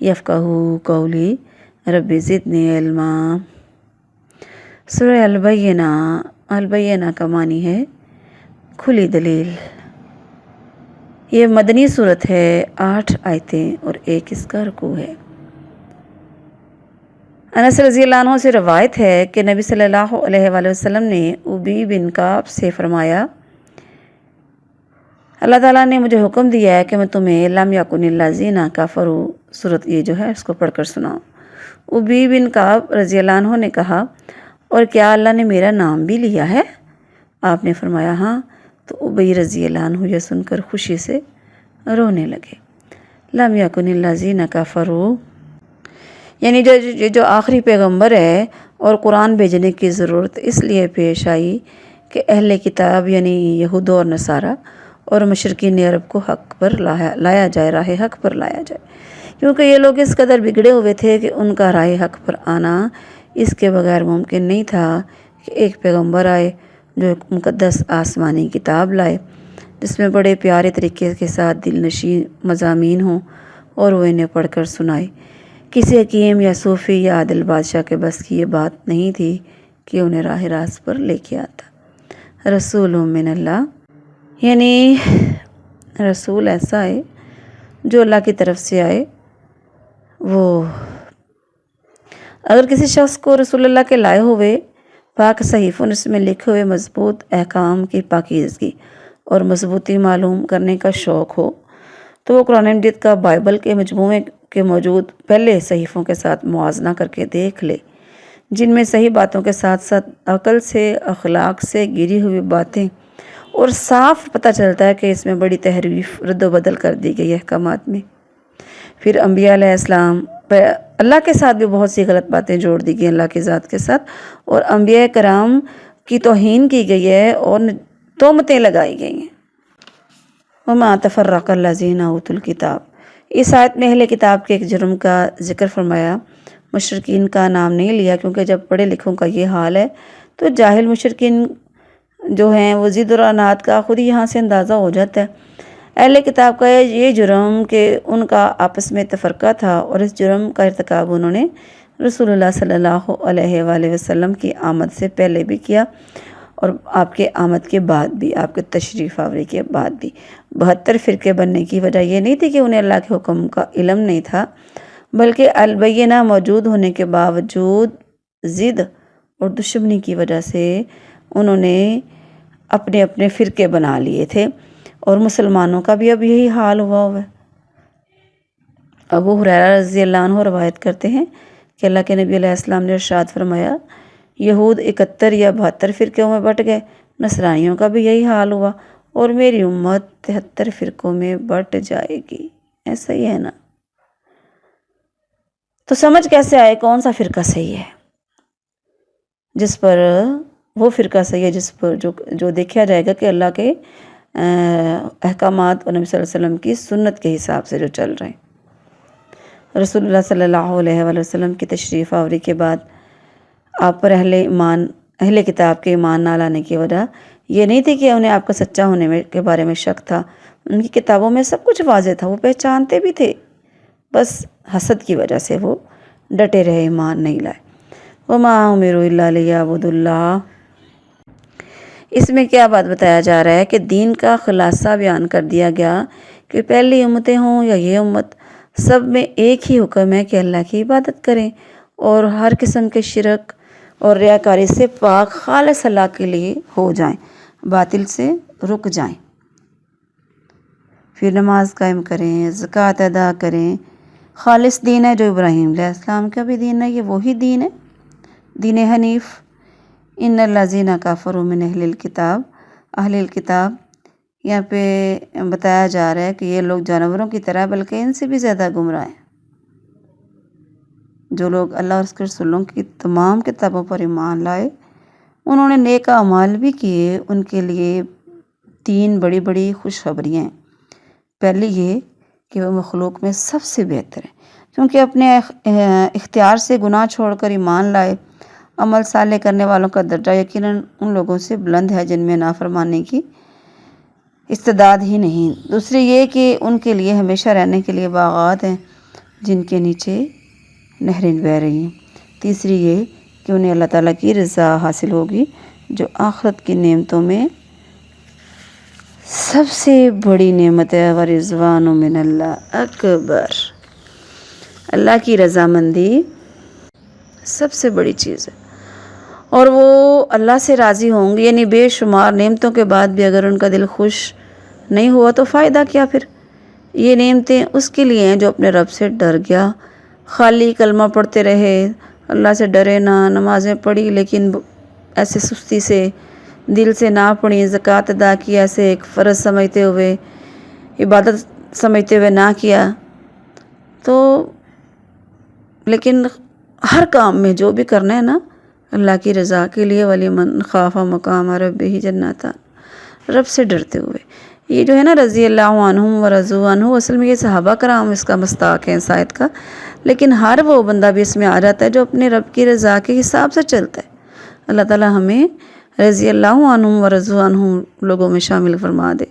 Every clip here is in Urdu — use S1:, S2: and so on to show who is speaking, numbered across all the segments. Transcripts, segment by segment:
S1: یفقہوا قولی رب زدنی علما۔ سورہ البینہ، البینہ کا معنی ہے کھلی دلیل۔ یہ مدنی صورت ہے، 8 آیتیں اور 1 اس کا رکوع ہے۔ انس رضی اللہ عنہ سے روایت ہے کہ نبی صلی اللہ علیہ وآلہ وسلم نے ابی بن کعب سے فرمایا، اللہ تعالیٰ نے مجھے حکم دیا ہے کہ میں تمہیں لم یکن الذین کفروا صورت یہ جو ہے اس کو پڑھ کر سناؤں۔ ابی بن کعب رضی اللہ عنہ نے کہا، اور کیا اللہ نے میرا نام بھی لیا ہے؟ آپ نے فرمایا ہاں۔ تو ابی رضی اللہ عنہ یہ سن کر خوشی سے رونے لگے۔ لم یکن الذین کفروا یعنی جو آخری پیغمبر ہے اور قرآن بھیجنے کی ضرورت اس لیے پیش آئی کہ اہل کتاب یعنی یہود اور نصارہ اور مشرکین عرب کو حق پر لایا جائے، راہ حق پر لایا جائے، کیونکہ یہ لوگ اس قدر بگڑے ہوئے تھے کہ ان کا راہ حق پر آنا اس کے بغیر ممکن نہیں تھا کہ ایک پیغمبر آئے جو ایک مقدس آسمانی کتاب لائے جس میں بڑے پیارے طریقے کے ساتھ دل نشین مضامین ہوں اور وہ انہیں پڑھ کر سنائے۔ کسی حکیم یا صوفی یا عادل بادشاہ کے بس کی یہ بات نہیں تھی کہ انہیں راہ راست پر لے کے آتا۔ رسول من اللہ یعنی رسول ایسا ہے جو اللہ کی طرف سے آئے۔ وہ اگر کسی شخص کو رسول اللہ کے لائے ہوئے پاک صحیفوں اس میں لکھے ہوئے مضبوط احکام کی پاکیزگی اور مضبوطی معلوم کرنے کا شوق ہو تو وہ قرآن مجید کا بائبل کے مجموعے کے موجود پہلے صحیفوں کے ساتھ موازنہ کر کے دیکھ لے، جن میں صحیح باتوں کے ساتھ ساتھ عقل سے، اخلاق سے گری ہوئی باتیں اور صاف پتہ چلتا ہے کہ اس میں بڑی تحریف رد و بدل کر دی گئی احکامات میں۔ پھر انبیاء علیہ السلام اللہ کے ساتھ بھی بہت سی غلط باتیں جوڑ دی گئی اللہ کی ذات کے ساتھ، اور انبیاء کرام کی توہین کی گئی ہے اور تہمتیں لگائی گئی ہیں۔ وما تفرق الذین اوتوا الکتاب، اس آیت میں اہل کتاب کے ایک جرم کا ذکر فرمایا، مشرکین کا نام نہیں لیا، کیونکہ جب پڑھے لکھوں کا یہ حال ہے تو جاہل مشرکین جو ہیں وہ ضد اور عناد کا خود ہی یہاں سے اندازہ ہو جاتا ہے۔ اہل کتاب کا یہ جرم کہ ان کا آپس میں تفرقہ تھا، اور اس جرم کا ارتکاب انہوں نے رسول اللہ صلی اللہ علیہ وآلہ وسلم کی آمد سے پہلے بھی کیا اور آپ کے آمد کے بعد بھی، آپ کے تشریف آوری کے بعد بھی۔ 72 فرقے بننے کی وجہ یہ نہیں تھی کہ انہیں اللہ کے حکم کا علم نہیں تھا، بلکہ البینہ موجود ہونے کے باوجود ضد اور دشمنی کی وجہ سے انہوں نے اپنے اپنے فرقے بنا لیے تھے، اور مسلمانوں کا بھی اب یہی حال ہوا ہے۔ ابو ہریرہ رضی اللہ عنہ روایت کرتے ہیں کہ اللہ کے نبی علیہ السلام نے ارشاد فرمایا، یہود 71 یا 72 فرقوں میں بٹ گئے، نصرانیوں کا بھی یہی حال ہوا، اور میری امت 73 فرقوں میں بٹ جائے گی۔ ایسا ہی ہے نا؟ تو سمجھ کیسے آئے کون سا فرقہ صحیح ہے؟ جس پر وہ فرقہ صحیح ہے جس پر جو دیکھا جائے گا کہ اللہ کے احکامات اور نبی صلی اللہ علیہ وسلم کی سنت کے حساب سے جو چل رہے ہیں۔ رسول اللہ صلی اللہ علیہ وآلہ وسلم کی تشریف آوری کے بعد آپ پر اہل کتاب کے ایمان نہ لانے کی وجہ یہ نہیں تھی کہ انہیں آپ کا سچا ہونے کے بارے میں شک تھا، ان کی کتابوں میں سب کچھ واضح تھا، وہ پہچانتے بھی تھے، بس حسد کی وجہ سے وہ ڈٹے رہے، ایمان نہیں لائے۔ وما امروا الا لیعبدوا اللہ، اس میں کیا بات بتایا جا رہا ہے کہ دین کا خلاصہ بیان کر دیا گیا کہ پہلی امتیں ہوں یا یہ امت، سب میں ایک ہی حکم ہے کہ اللہ کی عبادت کریں اور ہر قسم کے شرک اور ریاکاری سے پاک خالص اللہ کے لیے ہو جائیں، باطل سے رک جائیں، پھر نماز قائم کریں، زکوٰۃ ادا کریں۔ خالص دین ہے جو ابراہیم علیہ السلام کا بھی دین ہے، یہ وہی دین ہے، دین حنیف۔ ان الذین کفروا من اہل الکتاب، اہل الکتاب یہاں پہ بتایا جا رہا ہے کہ یہ لوگ جانوروں کی طرح بلکہ ان سے بھی زیادہ گمراہ ہیں۔ جو لوگ اللہ اور اس کے رسولوں کی تمام کتابوں پر ایمان لائے، انہوں نے نیک اعمال بھی کیے، ان کے لیے 3 بڑی بڑی خوشخبریاں ہیں۔ پہلی یہ کہ وہ مخلوق میں سب سے بہتر ہے، کیونکہ اپنے اختیار سے گناہ چھوڑ کر ایمان لائے، عمل صالح کرنے والوں کا درجہ یقیناً ان لوگوں سے بلند ہے جن میں نافرمانی کی استعداد ہی نہیں۔ دوسری یہ کہ ان کے لیے ہمیشہ رہنے کے لیے باغات ہیں، جن کے نیچے نہریں بہہ رہی ہیں۔ تیسری یہ کہ انہیں اللہ تعالیٰ کی رضا حاصل ہوگی، جو آخرت کی نعمتوں میں سب سے بڑی نعمت ہے۔ ورضوان من اللہ اکبر، اللہ کی رضامندی سب سے بڑی چیز ہے، اور وہ اللہ سے راضی ہوں گے، یعنی بے شمار نعمتوں کے بعد بھی اگر ان کا دل خوش نہیں ہوا تو فائدہ کیا پھر؟ یہ نعمتیں اس کے لیے ہیں جو اپنے رب سے ڈر گیا، خالی کلمہ پڑھتے رہے، اللہ سے ڈرے نہ، نمازیں پڑھی لیکن ایسے سستی سے دل سے نہ پڑھی، زکوٰۃ ادا کی ایسے ایک فرض سمجھتے ہوئے، عبادت سمجھتے ہوئے نہ کیا، تو لیکن ہر کام میں جو بھی کرنا ہے نا اللہ کی رضا کے لیے، وَلِمَنْ خَافَ مَقَامَ رَبِّهِ جَنَّتَانِ، رب سے ڈرتے ہوئے، یہ جو ہے نا رضی اللہ عنہم ورضوا عنہ، اصل میں یہ صحابہ کرام اس کا مصداق ہے اس آیت کا، لیکن ہر وہ بندہ بھی اس میں آ جاتا ہے جو اپنے رب کی رضا کے حساب سے چلتا ہے۔ اللہ تعالیٰ ہمیں رضی اللہ عنہم ورضوا عنہم لوگوں میں شامل فرما دے،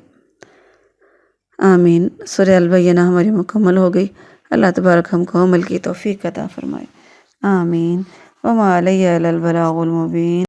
S1: آمین۔ سورہ البینہ ہماری مکمل ہو گئی، اللہ تبارک ہم کو عمل کی توفیق عطا فرمائے، آمین۔ وما علیہ الا البلاغ المبین۔